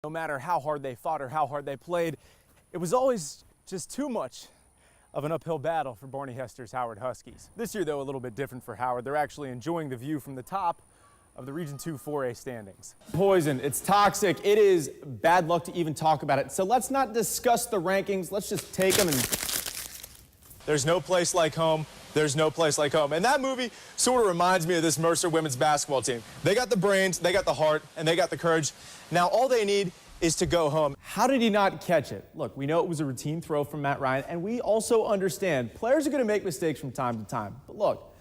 No matter how hard they fought or how hard they played, it was always just too much of an uphill battle for Barney Hester's Howard Huskies. This year, though, a little bit different for Howard. They're actually enjoying the view from the top of the Region 2 4A standings. Poison, it's toxic, it is bad luck to even talk about it. So let's not discuss the rankings, let's just take them and... There's no place like home. There's no place like home. And that movie sort of reminds me of this Mercer women's basketball team. They got the brains, they got the heart, and they got the courage. Now all they need is to go home. How did he not catch it? Look, we know it was a routine throw from Matt Ryan, and we also understand players are going to make mistakes from time to time. But look,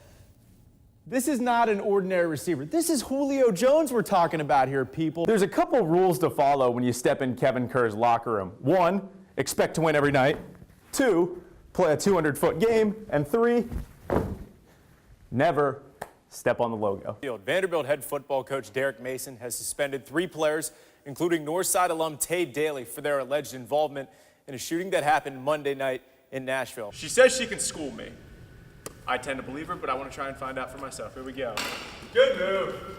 this is not an ordinary receiver. This is Julio Jones we're talking about here, people. There's a couple rules to follow when you step in Kevin Kerr's locker room. 1, expect to win every night. 2, play a 200-foot game. And 3, never step on the logo. Vanderbilt head football coach Derek Mason has suspended 3 players, including Northside alum Tay Daly, for their alleged involvement in a shooting that happened Monday night in Nashville. She says she can school me. I tend to believe her, but I want to try and find out for myself. Here we go. Good move.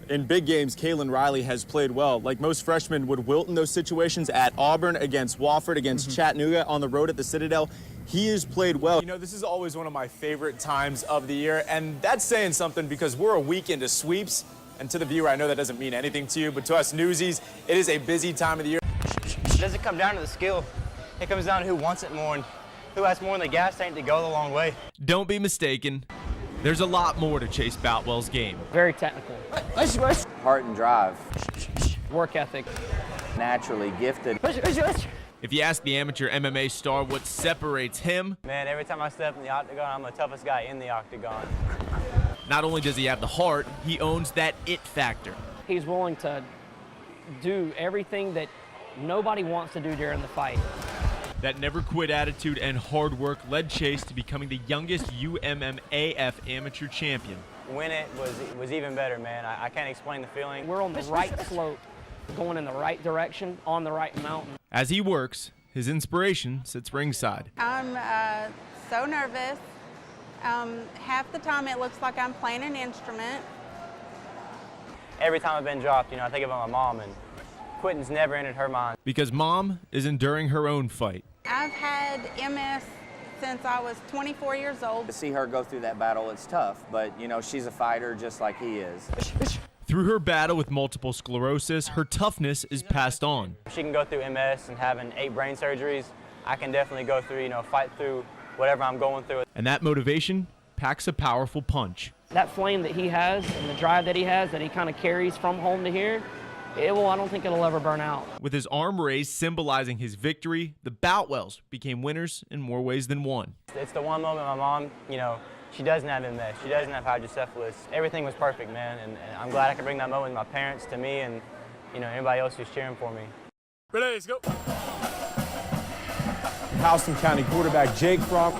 In big games, Kalen Riley has played well. Like most freshmen would wilt in those situations at Auburn, against Wofford, against Chattanooga, on the road at the Citadel. He has played well. You know, this is always one of my favorite times of the year, and that's saying something because we're a week into sweeps. And to the viewer, I know that doesn't mean anything to you, but to us newsies, it is a busy time of the year. It doesn't come down to the skill. It comes down to who wants it more and who has more in the gas tank to go the long way. Don't be mistaken. There's a lot more to Chase Boutwell's game. Very technical. Heart and drive. Work ethic. Naturally gifted. If you ask the amateur MMA star what separates him, Man, every time I step in the octagon, I'm the toughest guy in the octagon. not only does he have the heart, he owns that it factor. He's willing to do everything that nobody wants to do during the fight. That never-quit attitude and hard work led Chase to becoming the youngest UMMAF amateur champion. Win it was even better, man. I can't explain the feeling. We're on the right slope, going in the right direction, on the right mountain. As he works, his inspiration sits ringside. I'm so nervous. Half the time it looks like I'm playing an instrument. Every time I've been dropped, I think about my mom, and quitting's never entered her mind. Because Mom is enduring her own fight. I've had MS since I was 24 years old. To see her go through that battle, it's tough, but she's a fighter just like he is. Through her battle with multiple sclerosis, her toughness is passed on. She can go through MS and having 8 brain surgeries. I can definitely go through, fight through whatever I'm going through. And that motivation packs a powerful punch. That flame that he has and the drive that he has, that he kind of carries from home to here, I don't think it'll ever burn out. With his arm raised symbolizing his victory, the Boutwells became winners in more ways than one. It's the one moment my mom, she doesn't have MS, she doesn't have hydrocephalus. Everything was perfect, man, and I'm glad I could bring that moment to my parents, to me, and anybody else who's cheering for me. Ready, let's go. Houston County quarterback Jake Fromm.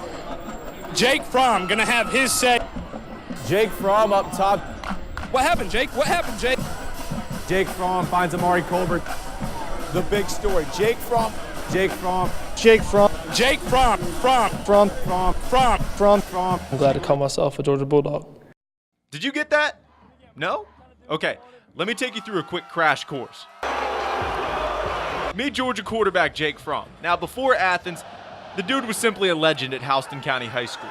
Jake Fromm gonna have his set. Jake Fromm up top. What happened, Jake? What happened, Jake? Jake Fromm finds Amari Colbert. The big story. Jake Fromm. Jake Fromm. Jake Fromm. Jake Fromm. Fromm. I'm glad to call myself a Georgia Bulldog. Did you get that? No? Okay, let me take you through a quick crash course. Meet Georgia quarterback Jake Fromm. Now, before Athens, the dude was simply a legend at Houston County High School.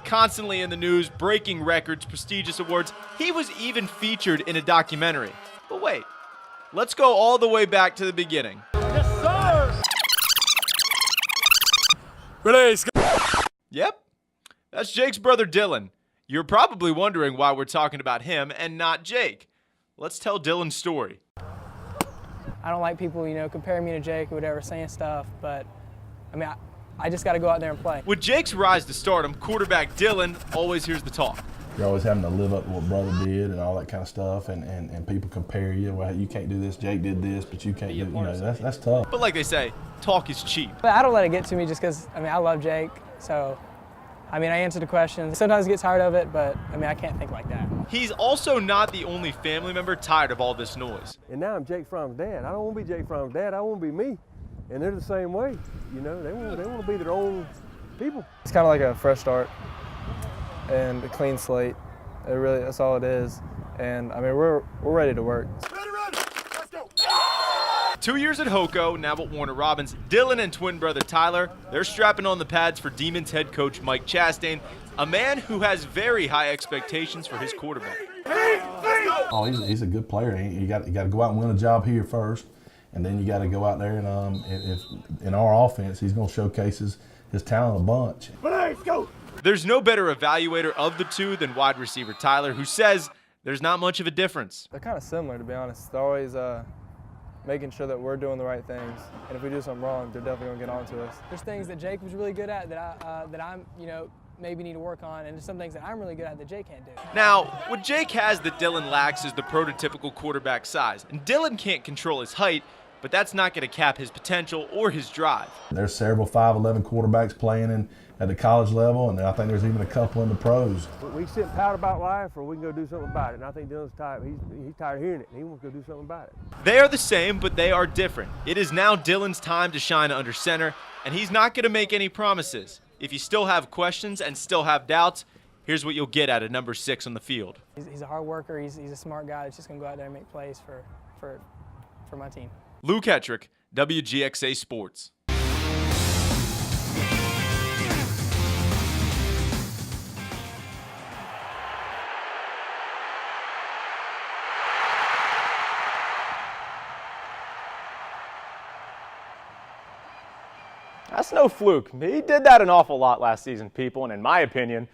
Constantly in the news, breaking records, prestigious awards. He was even featured in a documentary. But wait, let's go all the way back to the beginning. Yes, sir! Ready, go. Yep, that's Jake's brother Dylan. You're probably wondering why we're talking about him and not Jake. Let's tell Dylan's story. I don't like people, comparing me to Jake or whatever, saying stuff, but I just got to go out there and play. With Jake's rise to stardom, quarterback Dylan always hears the talk. You're always having to live up to what brother did and all that kind of stuff, and people compare you. Well, you can't do this. Jake did this, but you can't do it. That's tough. But like they say, talk is cheap. But I don't let it get to me just because, I love Jake, so, I answer the questions. Sometimes I get tired of it, but, I can't think like that. He's also not the only family member tired of all this noise. And now I'm Jake Fromm's dad. I don't want to be Jake Fromm's dad. I want to be me. And they're the same way. They want to be their own people. It's kind of like a fresh start and a clean slate. That's all it is. And we're ready to work. Ready, let's go. 2 years at Hoco, now at Warner Robins, Dylan and twin brother Tyler, they're strapping on the pads for Demons head coach Mike Chastain, a man who has very high expectations for his quarterback. Oh, he's a good player. You got to go out and win a job here first, and then you got to go out there and if in our offense, he's going to showcase his talent a bunch. Let's go. There's no better evaluator of the two than wide receiver Tyler, who says there's not much of a difference. They're kind of similar, to be honest. They're always making sure that we're doing the right things, and if we do something wrong, they're definitely going to get on to us. There's things that Jake was really good at that I'm, maybe need to work on, and there's some things that I'm really good at that Jake can't do. Now, what Jake has that Dylan lacks is the prototypical quarterback size, and Dylan can't control his height, but that's not going to cap his potential or his drive. There's several 5'11" quarterbacks playing at the college level, and I think there's even a couple in the pros. We can sit and pout about life, or we can go do something about it. And I think Dylan's tired. He's tired of hearing it. He wants to go do something about it. They are the same, but they are different. It is now Dylan's time to shine under center, and he's not going to make any promises. If you still have questions and still have doubts, here's what you'll get out of number 6 on the field. He's a hard worker. He's a smart guy that's just going to go out there and make plays for my team. Luke Hetrick, WGXA Sports. That's no fluke. He did that an awful lot last season, people, and in my opinion,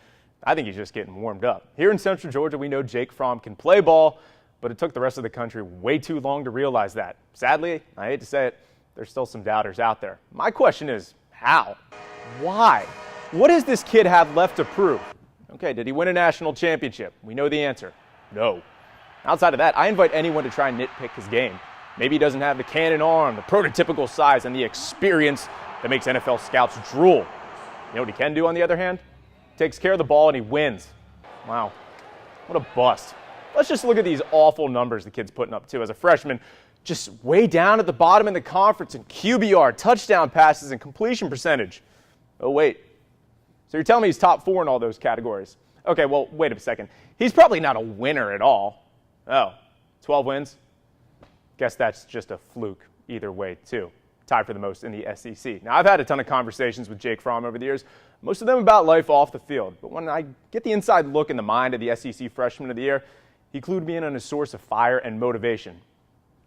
I think he's just getting warmed up. Here in Central Georgia, we know Jake Fromm can play ball, but it took the rest of the country way too long to realize that. Sadly, I hate to say it, there's still some doubters out there. My question is, how? Why? What does this kid have left to prove? Okay, did he win a national championship? We know the answer. No. Outside of that, I invite anyone to try and nitpick his game. Maybe he doesn't have the cannon arm, the prototypical size, and the experience that makes NFL scouts drool. You know what he can do, on the other hand? Takes care of the ball and he wins. Wow, what a bust. Let's just look at these awful numbers the kid's putting up, too. As a freshman, just way down at the bottom in the conference in QBR, touchdown passes, and completion percentage. Oh, wait. So you're telling me he's top 4 in all those categories? Okay, well, wait a second. He's probably not a winner at all. Oh, 12 wins? Guess that's just a fluke either way, too. Tied for the most in the SEC. Now, I've had a ton of conversations with Jake Fromm over the years, most of them about life off the field. But when I get the inside look in the mind of the SEC Freshman of the Year, he clued me in on a source of fire and motivation.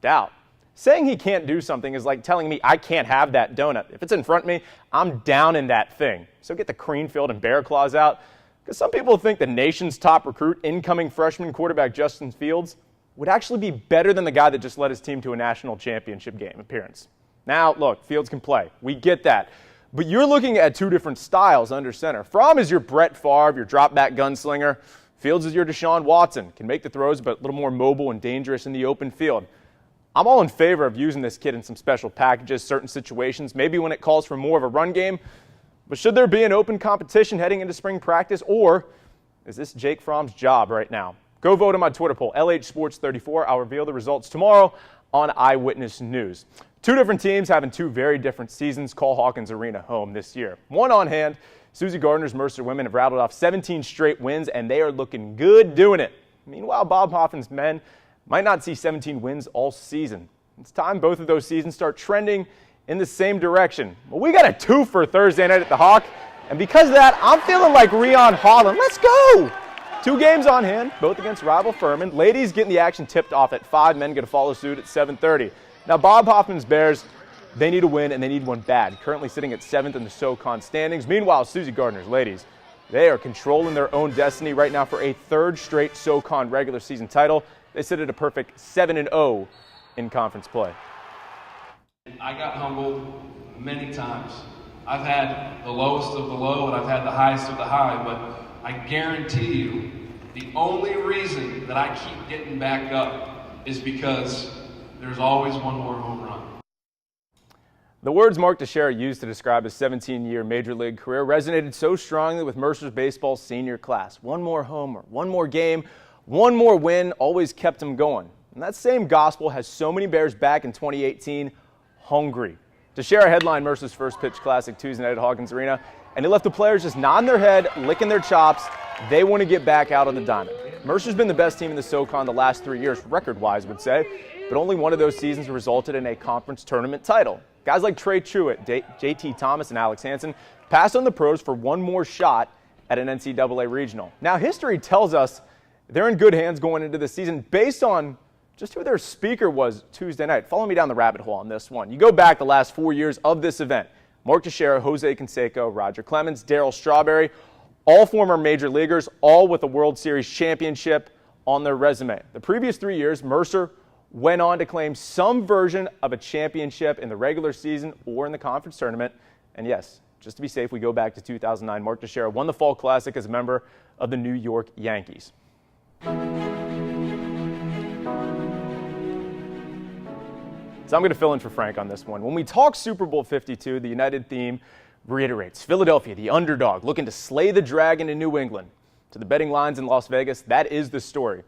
Doubt. Saying he can't do something is like telling me I can't have that donut. If it's in front of me, I'm down in that thing. So get the Creamfield and Bear Claws out, because some people think the nation's top recruit, incoming freshman quarterback Justin Fields, would actually be better than the guy that just led his team to a national championship game appearance. Now, look, Fields can play. We get that. But you're looking at two different styles under center. Fromm is your Brett Favre, your drop-back gunslinger. Fields is your Deshaun Watson. Can make the throws, but a little more mobile and dangerous in the open field. I'm all in favor of using this kid in some special packages, certain situations, maybe when it calls for more of a run game. But should there be an open competition heading into spring practice, or is this Jake Fromm's job right now? Go vote on my Twitter poll, LH Sports 34. I'll reveal the results tomorrow on Eyewitness News. Two different teams having two very different seasons call Hawkins Arena home this year. One on hand, Susie Gardner's Mercer women have rattled off 17 straight wins, and they are looking good doing it. Meanwhile, Bob Hoffin's men might not see 17 wins all season. It's time both of those seasons start trending in the same direction. Well, we got a 2 for Thursday night at the Hawk, and because of that, I'm feeling like Rion Holland. Let's go! 2 games on hand, both against rival Furman. Ladies getting the action tipped off at 5, men going to follow suit at 7:30. Now, Bob Hoffman's Bears, they need a win, and they need one bad. Currently sitting at 7th in the SoCon standings. Meanwhile, Susie Gardner's ladies, they are controlling their own destiny right now for a 3rd straight SoCon regular season title. They sit at a perfect 7-0 in conference play. I got humbled many times. I've had the lowest of the low, and I've had the highest of the high, but I guarantee you, the only reason that I keep getting back up is because there's always one more home run. The words Mark Teixeira used to describe his 17-year Major League career resonated so strongly with Mercer's baseball senior class. One more homer, one more game, one more win always kept him going. And that same gospel has so many Bears back in 2018 hungry. Teixeira headlined Mercer's First Pitch Classic Tuesday night at Hawkins Arena, and he left the players just nodding their head, licking their chops. They want to get back out on the diamond. Mercer's been the best team in the SoCon the last 3 years, record-wise, would say, but only one of those seasons resulted in a conference tournament title. Guys like Trey Truitt, JT Thomas, and Alex Hansen passed on the pros for one more shot at an NCAA regional. Now, history tells us they're in good hands going into the season based on just who their speaker was Tuesday night. Follow me down the rabbit hole on this one. You go back the last 4 years of this event. Mark Teixeira, Jose Canseco, Roger Clemens, Darryl Strawberry, all former major leaguers, all with a World Series championship on their resume. The previous 3 years, Mercer went on to claim some version of a championship in the regular season or in the conference tournament. And yes, just to be safe, we go back to 2009. Mark Teixeira won the Fall Classic as a member of the New York Yankees. So I'm going to fill in for Frank on this one. When we talk Super Bowl 52, the United theme reiterates Philadelphia, the underdog, looking to slay the dragon in New England. To the betting lines in Las Vegas, that is the story.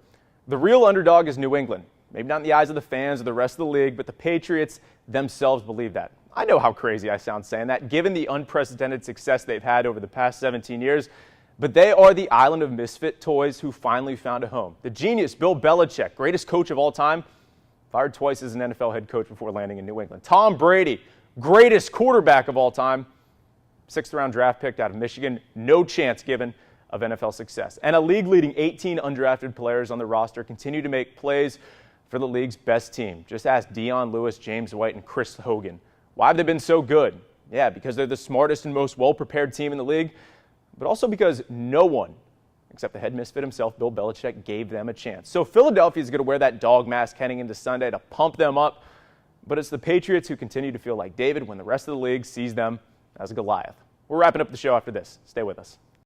The real underdog is New England. Maybe not in the eyes of the fans or the rest of the league, but the Patriots themselves believe that. I know how crazy I sound saying that, given the unprecedented success they've had over the past 17 years, but they are the island of misfit toys who finally found a home. The genius Bill Belichick, greatest coach of all time, fired twice as an NFL head coach before landing in New England. Tom Brady, greatest quarterback of all time, 6th-round draft pick out of Michigan, no chance given of NFL success. And a league-leading 18 undrafted players on the roster continue to make plays for the league's best team. Just ask Dion Lewis, James White, and Chris Hogan. Why have they been so good? Yeah, because they're the smartest and most well-prepared team in the league, but also because no one, except the head misfit himself, Bill Belichick, gave them a chance. So Philadelphia is going to wear that dog mask heading into Sunday to pump them up, but it's the Patriots who continue to feel like David when the rest of the league sees them as a Goliath. We're wrapping up the show after this. Stay with us.